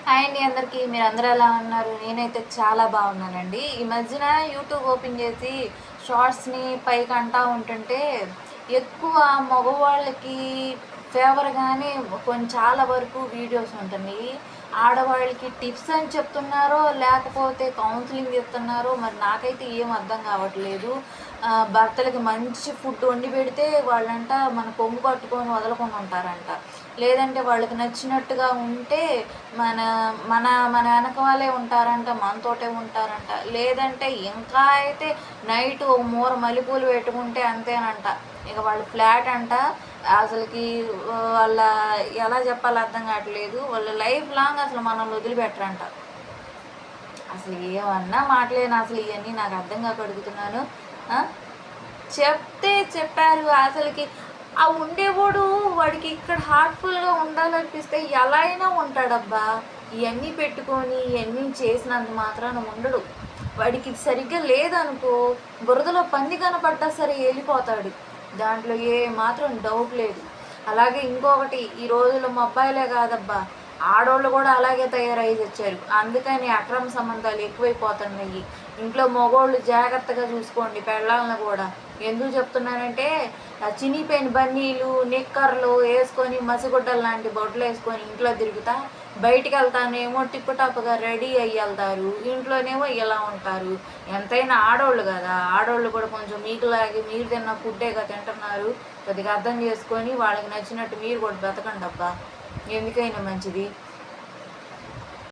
Hi అండి అందరికీ. మీరందరూ ఎలా ఉన్నారు? నేనైతే చాలా బాగున్నానండి. ఈ మధ్యన యూట్యూబ్ ఓపెన్ చేసి షార్ట్స్ని పైకి అంటా ఉంటుంటే ఎక్కువ మగవాళ్ళకి ఫేవర్గానే కొన్ని చాలా వరకు వీడియోస్ ఉంటున్నాయి. ఆడవాళ్ళకి టిప్స్ అని చెప్తున్నారో లేకపోతే కౌన్సిలింగ్ ఇస్తున్నారో మరి నాకైతే ఏం అర్థం కావట్లేదు. భర్తలకి మంచి ఫుడ్ వండి పెడితే వాళ్ళంట మన కొంగు పట్టుకొని వదలకుండా ఉంటారంట. లేదంటే వాళ్ళకి నచ్చినట్టుగా ఉంటే మన మన మన వెనక వాళ్ళే ఉంటారంట, మనతోటే ఉంటారంట. లేదంటే ఇంకా అయితే నైట్ ఒక మూర మల్లెపూలు పెట్టుకుంటే అంతేనంట. ఇక వాళ్ళు ఫ్లాట్ అంట. అసలుకి వాళ్ళ ఎలా చెప్పాలో అర్థం కావట్లేదు. వాళ్ళ లైఫ్ లాంగ్ అసలు మనల్ని వదిలిపెట్టరంట. అసలు ఏమన్నా మాటలేను. అసలు ఇవన్నీ నాకు అర్థం కాక అడుగుతున్నాను. చెప్తే చెప్పారు. అసలుకి ఆ ఉండేవాడు వాడికి ఇక్కడ హార్ట్ఫుల్గా ఉండాలనిపిస్తే ఎలా అయినా ఉంటాడబ్బా. ఇవన్నీ పెట్టుకొని ఇవన్నీ చేసినంత మాత్రాన ఉండడు. వాడికి సరిగ్గా లేదనుకో, బురదలో పంది కనపడ్డా సరే వెళ్ళిపోతాడు. దాంట్లో ఏ మాత్రం డౌట్ లేదు. అలాగే ఇంకొకటి, ఈ రోజుల్లో మా అబ్బాయిలే కాదబ్బా, ఆడవాళ్ళు కూడా అలాగే తయారై వచ్చారు. అందుకని అక్రమ సంబంధాలు ఎక్కువైపోతున్నాయి. ఇంట్లో మగవాళ్ళు జాగ్రత్తగా చూసుకోండి పెళ్ళాలను కూడా. ఎందుకు చెప్తున్నానంటే, చినిపోయిన బన్నీలు నిక్కర్లు వేసుకొని మసిగుడ్డలు లాంటి బొడ్లు వేసుకొని ఇంట్లో తిరుగుతా, బయటికి వెళ్తానేమో టిప్పుటాప్గా రెడీ అయ్యి వెళ్తారు, ఇంట్లోనేమో ఇలా ఉంటారు. ఎంతైనా ఆడవాళ్ళు కదా, ఆడవాళ్ళు కూడా కొంచెం మీకులాగే మీరు తిన్న ఫుడ్డేగా తింటున్నారు. కొద్దిగా అర్థం చేసుకొని వాళ్ళకి నచ్చినట్టు మీరు కూడా బ్రతకండి అబ్బా, ఎందుకైనా మంచిది.